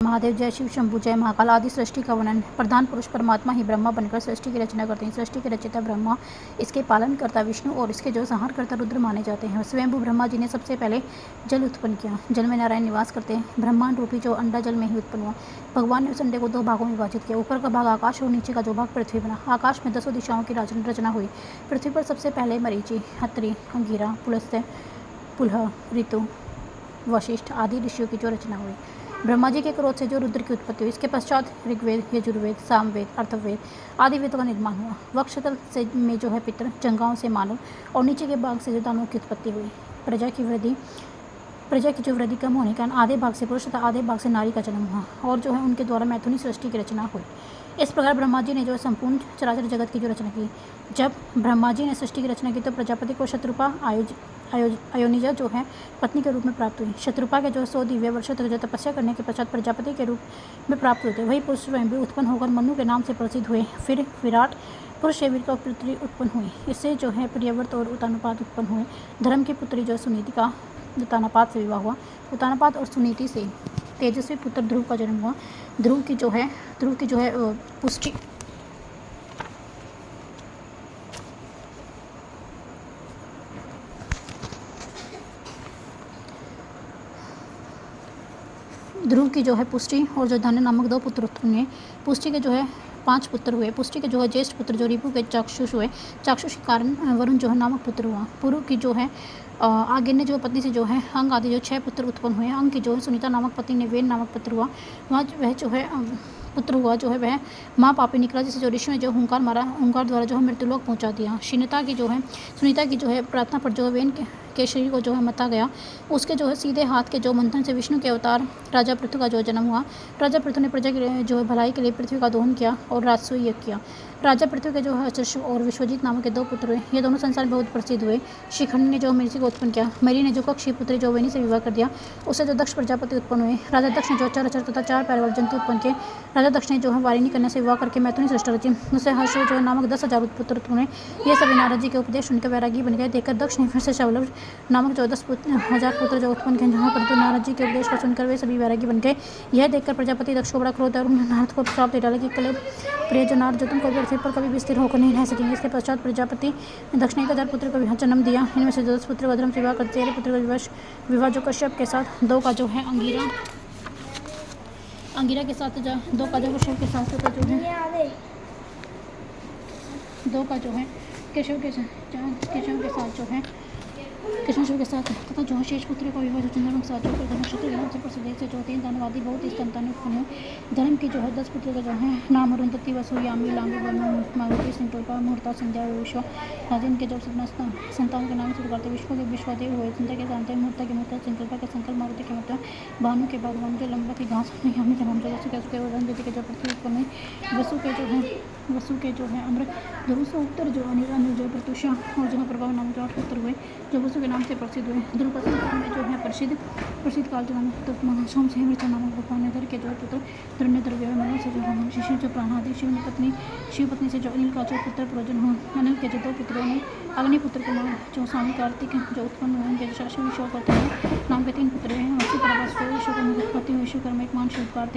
महादेव, जय शिव शंभु, जय महाकाल आदि सृष्टि का वर्णन। प्रधान पुरुष परमात्मा ही ब्रह्मा बनकर सृष्टि की रचना करते हैं। सृष्टि के रचयिता ब्रह्मा, इसके पालनकर्ता विष्णु और इसके जो संहारकर्ता रुद्र माने जाते हैं। स्वयंभू ब्रह्मा जी ने सबसे पहले जल उत्पन्न किया। जल में नारायण निवास करते हैं। ब्रह्मांड रूपी जो अंडा जल में ही उत्पन्न हुआ। भगवान ने उस अंडे को 2 भागों में विभाजित किया। ऊपर का भाग आकाश और नीचे का जो भाग पृथ्वी बना। आकाश में 10 दिशाओं की रचना हुई। पृथ्वी पर सबसे पहले मरीचि, अत्रि, अंगिरा, पुलस्त्य, पुलह, ऋतु, वशिष्ठ आदि ऋषियों की जो रचना हुई। ब्रह्मा जी के क्रोध से जो रुद्र की उत्पत्ति हुई। इसके पश्चात ऋग्वेद, यजुर्वेद, सामवेद, अर्थवेद आदि वेदों का निर्माण हुआ। वक्षतल से में जो है पितर, जंगाओं से मानव और नीचे के भाग से जो दानवों की उत्पत्ति हुई। प्रजा की जो वृद्धि कम होने के कारण आधे भाग से पुरुष तथा आधे भाग से नारी का जन्म हुआ और जो है उनके द्वारा मैथुनी सृष्टि की रचना हुई। इस प्रकार ब्रह्मा जी ने जो संपूर्ण चराचर जगत की जो रचना की। जब ब्रह्मा जी ने सृष्टि की रचना की तो प्रजापति को शत्रुपा अयोनिजा जो है पत्नी के रूप में प्राप्त हुई। शत्रुपा के जो 100 दिव्य वर्षों तक जो तपस्या करने के पश्चात प्रजापति के रूप में प्राप्त हुए थे। वही पुरुष स्वयं उत्पन्न होकर मनु के नाम से प्रसिद्ध हुए। फिर विराट पुरुष से वीर का पुत्री उत्पन्न हुई। इससे जो है प्रियव्रत और उतानपाद उत्पन्न हुए। धर्म की पुत्री जो सुनीति का उतानपाद से विवाह हुआ। उतानपाद और सुनीति से तेजस्वी पुत्र ध्रुव का जन्म हुआ। ध्रुव की जो है पुष्टि पुष्टि और जो धन्य नामक 2 पुत्र उत्पन्न हुए। पुष्टि के जो है 5 पुत्र हुए। पुष्टि के जो है ज्येष्ठ पुत्र जो रिपु के चाक्षुष हुए। चाक्षुष के कारण वरुण जो है नामक पुत्र हुआ। पुरु की जो है आगिन्य जो पत्नी से जो है अंग आदि जो 6 पुत्र उत्पन्न हुए। अंग की जो है सुनीता नामक पत्नी ने वेन नामक पुत्र हुआ। वह जो है पुत्र हुआ जो है वह माँ पापी निकला, जिसे जो ऋषि ने जो हुंकार मारा, हुंकार द्वारा जो है मृत्युलोक पहुँचा दिया। सुनीता की जो है प्रार्थना पर जो वेन के शरीर को जो है मता गया। उसके जो है सीधे हाथ के जो मंथन से विष्णु के अवतार राजा पृथु का जो जन्म हुआ। राजा पृथु ने प्रजा की जो है भलाई के लिए पृथ्वी का दोहन किया और राजसूय यज्ञ किया। राजा पृथ्वी के जो है अचर्षु और विश्वजीत नामक के 2 पुत्र हुए। ये दोनों संसार में बहुत प्रसिद्ध हुए। शिखंडी ने जो मरीचि को उत्पन्न किया। मरी ने जो कक्षी पुत्री जो वेनी से विवाह कर दिया। उससे जो दक्ष प्रजापति उत्पन्न हुए। राजा दक्ष ने जो चराचर तथा 4 पैर वाले जंतु उत्पन्न किए। राजा दक्ष ने जो है वारिणी कन्या से विवाह करके मैथुनी सृष्टि रची। उससे हर्ष जो है नामक 10,000 पुत्र उत्पन्न हुए। ये सभी नारद जी के उपदेश सुनकर वैरागी बन गए। देखकर दक्ष ने फिर से शवलभ नामक जो 10,000 पुत्र जो उत्पन्न किए। जहाँ परंतु नारद जी के उपदेश को सुनकर वे सभी वैरागी बन गए। यह देखकर प्रजापति दक्ष को बड़ा क्रोध और नारद को श्राप दे डाला कि कले प्रिय जो नारद, जो तुम कभी पृथ्वी पर कभी भी स्थिर होकर नहीं रह सकेंगे। इसके पश्चात प्रजापति दक्ष ने 1000 पुत्र को जन्म दिया। इनमें से 10 पुत्र को धर्म से विवाह करते। 13 पुत्र का विवाह जो कश्यप के साथ, 2 का जो है अंगिरा के साथ, 2 का जो कश्यप के साथ, जो है 2 का जो है केशव के साथ जो है कृष्ण के साथ तथा जो शेष पुत्र का विवाह जो चंद्रमा के साथ जो नक्षत्र के नाम से प्रसिद्ध से जो 3 धनवादी बहुत ही संतान उत्पन्न हुए। धर्म की जो है 10 पुत्र का जो है नाम अरुंधति, वसु, यामी, लांबी, वर्मा, मारुति, संकल्पा, मुहूर्ता, संध्या, विश्व आदि इनके जब संतान के नाम से करते। विश्व के विश्वदेव हुए। संध्या के जानते, मुहूर्ता के मुहूर्ता, संकल्पा के संकल्प, मारुति के मुहूर्ता, भानु के बाद भानु, जो लंबा की घास, यामी के नाम जो वसु के अरुंधति के जो पृथ्वी उत्पन्न हुई। वसु के जो है अम्र, ध्रुव से उत्तर जो अनिल, जो प्रत्युषा और जो प्रभाव नाम जो 8 पुत्र हुए जो वसु के नाम से प्रसिद्ध हुए। ध्रुव में जो है प्रसिद्ध काल जो नामक सोम से मृचा नामक भगवान इधर के जो पुत्र धन्य द्रव्य मनु से जो नामक शिशु जो प्राणादि शिव पत्नी से जो अनिल का जो पुत्र प्रयोजन हुआ। अनिल के जो 2 पुत्रों ने अग्नि पुत्र के नाम जो स्वामी कार्तिक जो उत्पन्न हुए। उनके जो शाशु विश्व करते हैं नाम के 3 पुत्र हैं। वसु, प्रभास, विश्वकर्मा, विश्वकर्मा एक मान शिव कार्तिक।